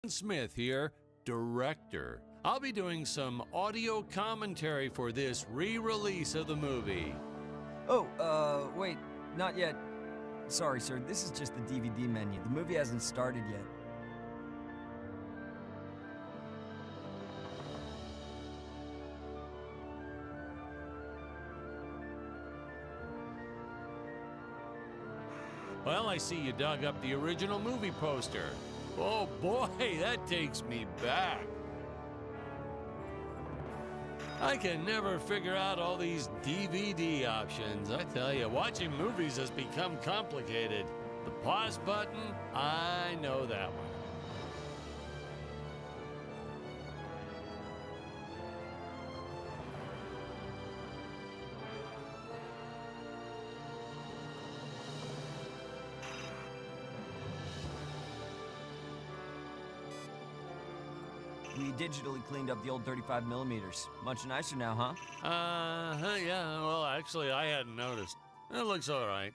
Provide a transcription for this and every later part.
Smith here, director. I'll be doing some audio commentary for this re-release of the movie. Oh, wait, not yet. Sorry, sir, this is just the DVD menu. The movie hasn't started yet. Well, I see you dug up the original movie poster. Oh boy, that takes me back. I can never figure out all these DVD options. I tell you, watching movies has become complicated. The pause button, I know that one. We digitally cleaned up the old 35 millimeters. Much nicer now, huh? Yeah, well, actually, I hadn't noticed. It looks all right.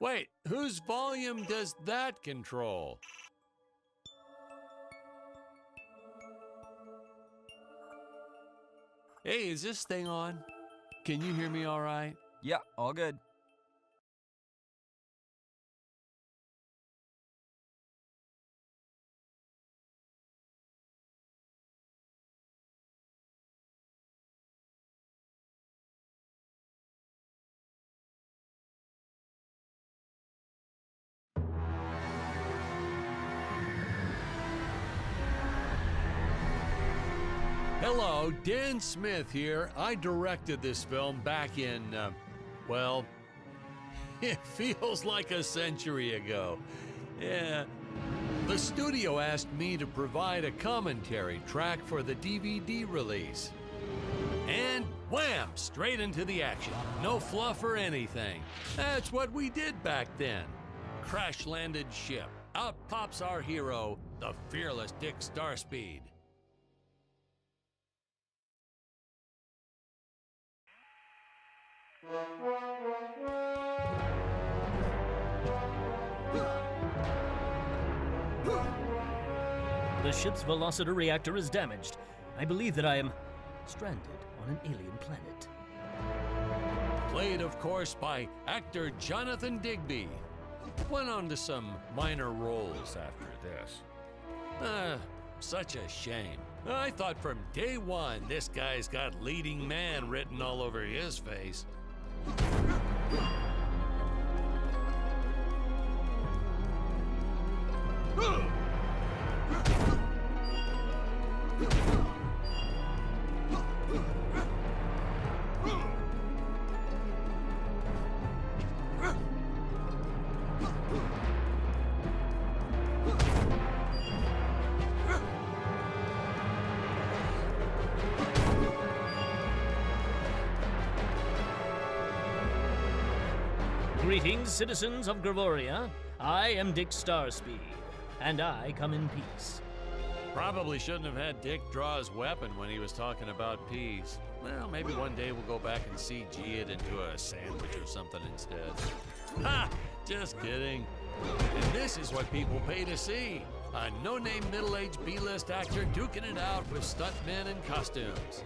Wait, whose volume does that control? Hey, is this thing on? Can you hear me all right? Yeah, all good. Hello, Dan Smith here. I directed this film back in, well, it feels like a century ago. Yeah. The studio asked me to provide a commentary track for the DVD release. And wham! Straight into the action. No fluff or anything. That's what we did back then. Crash-landed ship. Out pops our hero, the fearless Dick Starspeed. The ship's velociter reactor is damaged. I believe that I am stranded on an alien planet. Played, of course, by actor Jonathan Digby. Went on to some minor roles after this. Such a shame. I thought from day one this guy's got leading man written all over his face. Greetings, citizens of Gravoria. I am Dick Starspeed, and I come in peace. Probably shouldn't have had Dick draw his weapon when he was talking about peace. Well, maybe one day we'll go back and CG it into a sandwich or something instead. Ha! Just kidding. And this is what people pay to see. A no-name middle-aged B-list actor duking it out with stuntmen in costumes.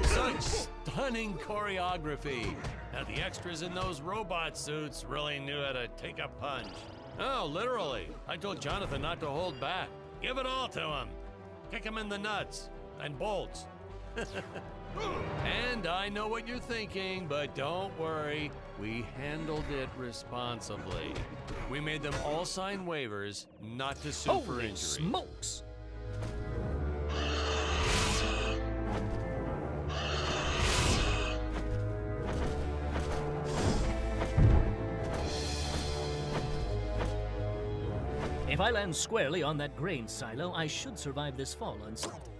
Such stunning choreography. Now the extras in those robot suits really knew how to take a punch. Oh, literally. I told Jonathan not to hold back. Give it all to him. Kick him in the nuts and bolts. And I know what you're thinking, but don't worry. We handled it responsibly. We made them all sign waivers not to sue for injury. Holy smokes! If I land squarely on that grain silo, I should survive this fall unscathed.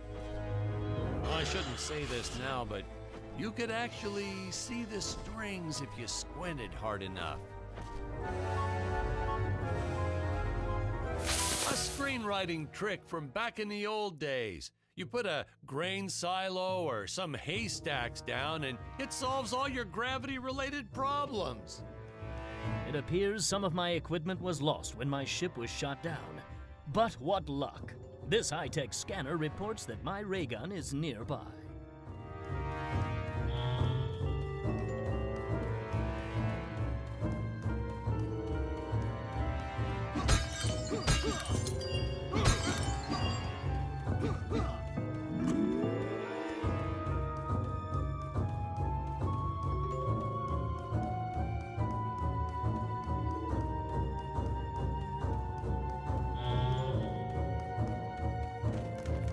Well, I shouldn't say this now, but you could actually see the strings if you squinted hard enough. A screenwriting trick from back in the old days. You put a grain silo or some haystacks down and it solves all your gravity-related problems. It appears some of my equipment was lost when my ship was shot down. But what luck! This high-tech scanner reports that my ray gun is nearby.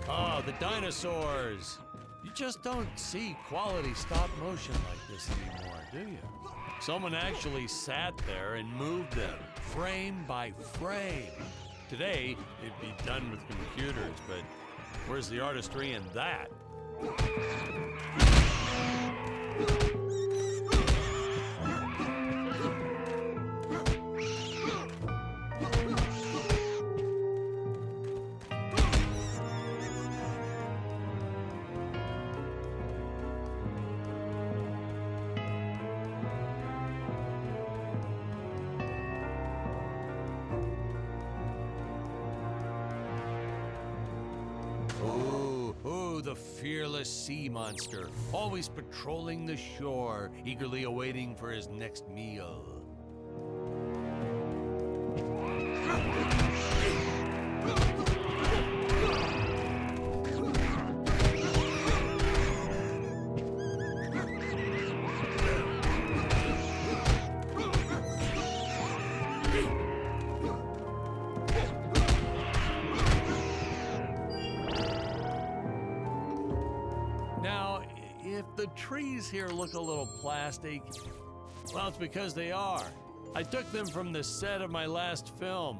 Oh, the dinosaurs! You just don't see quality stop motion like this anymore, do you? Someone actually sat there and moved them, frame by frame. Today, it'd be done with computers, but where's the artistry in that? Ooh, the fearless sea monster, always patrolling the shore, eagerly awaiting for his next meal. Now, if the trees here look a little plastic, well, it's because they are. I took them from the set of my last film,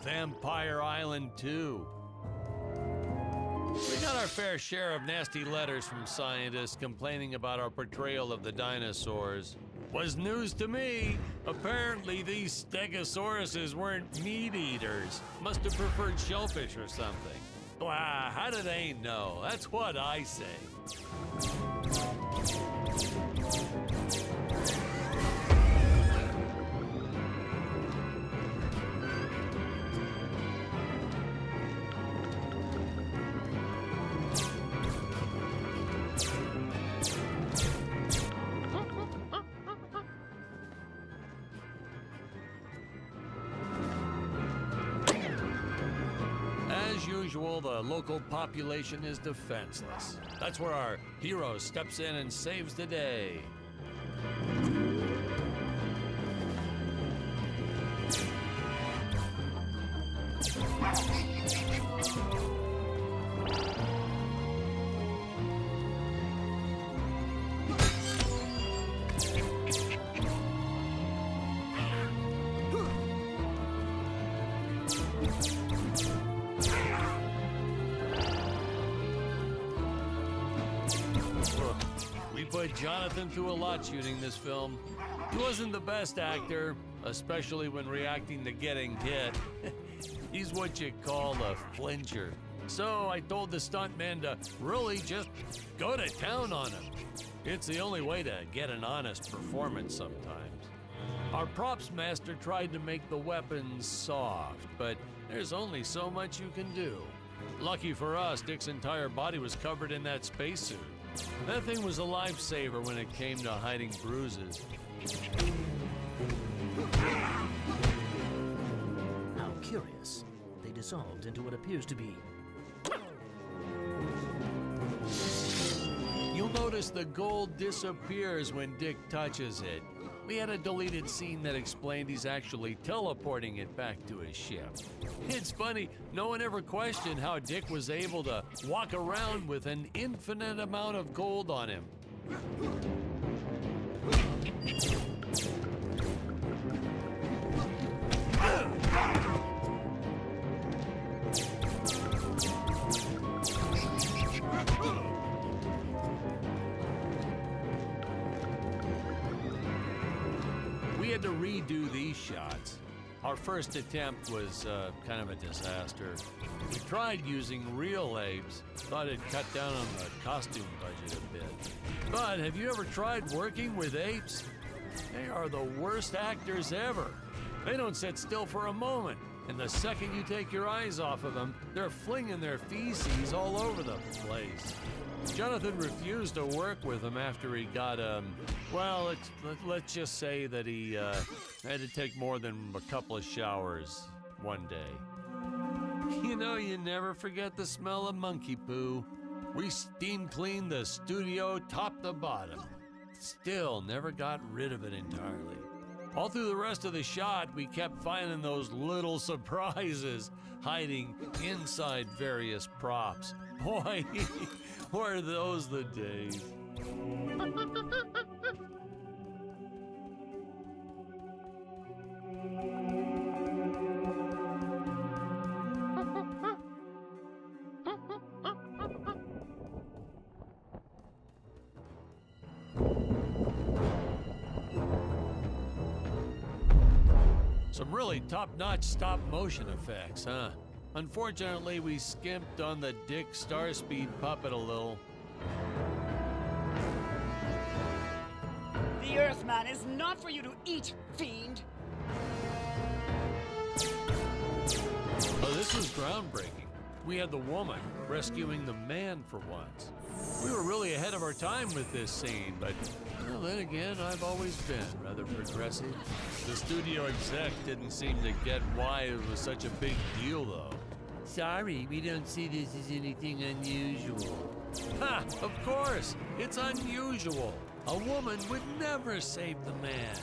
Vampire Island 2. We got our fair share of nasty letters from scientists complaining about our portrayal of the dinosaurs. Was news to me. Apparently, these stegosauruses weren't meat eaters. Must have preferred shellfish or something. Wow, how do they know? That's what I say. As usual, the local population is defenseless. That's where our hero steps in and saves the day. We put Jonathan through a lot shooting this film. He wasn't the best actor, especially when reacting to getting hit. He's what you call a flincher. So I told the stuntman to really just go to town on him. It's the only way to get an honest performance sometimes. Our props master tried to make the weapons soft, but there's only so much you can do. Lucky for us, Dick's entire body was covered in that spacesuit. That thing was a lifesaver when it came to hiding bruises. How curious. They dissolved into what appears to be... You'll notice the gold disappears when Dick touches it. We had a deleted scene that explained he's actually teleporting it back to his ship. It's funny, no one ever questioned how Dick was able to walk around with an infinite amount of gold on him. we had to redo these shots. Our first attempt was kind of a disaster. We tried using real apes, thought it'd cut down on the costume budget a bit. But have you ever tried working with apes? They are the worst actors ever. They don't sit still for a moment, and the second you take your eyes off of them, they're flinging their feces all over the place. Jonathan refused to work with him after he got, well, let's just say that he had to take more than a couple of showers one day. You know, you never forget the smell of monkey poo. We steam cleaned the studio top to bottom. Still never got rid of it entirely. All through the rest of the shot, we kept finding those little surprises hiding inside various props. Boy, were those the days. Some really top-notch stop-motion effects, huh? Unfortunately, we skimped on the Dick Starspeed puppet a little. The Earthman is not for you to eat, fiend! Oh, this was groundbreaking. We had the woman rescuing the man for once. We were really ahead of our time with this scene, but well, then again, I've always been rather progressive. The studio exec didn't seem to get why it was such a big deal, though. Sorry, we don't see this as anything unusual. Ha! Of course! It's unusual! A woman would never save the man.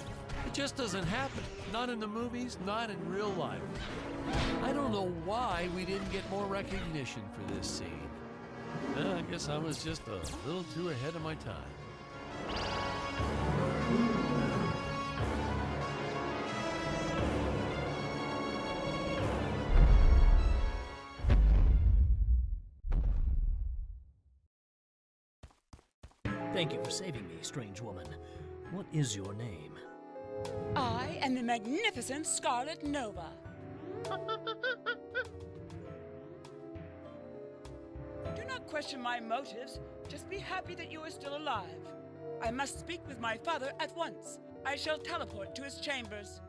It just doesn't happen. Not in the movies, not in real life. I don't know why we didn't get more recognition for this scene. I guess I was just a little too ahead of my time. Thank you for saving me, strange woman. What is your name? I am the magnificent Scarlet Nova. Do not question my motives. Just be happy that you are still alive. I must speak with my father at once. I shall teleport to his chambers.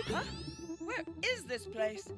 Huh? Where is this place?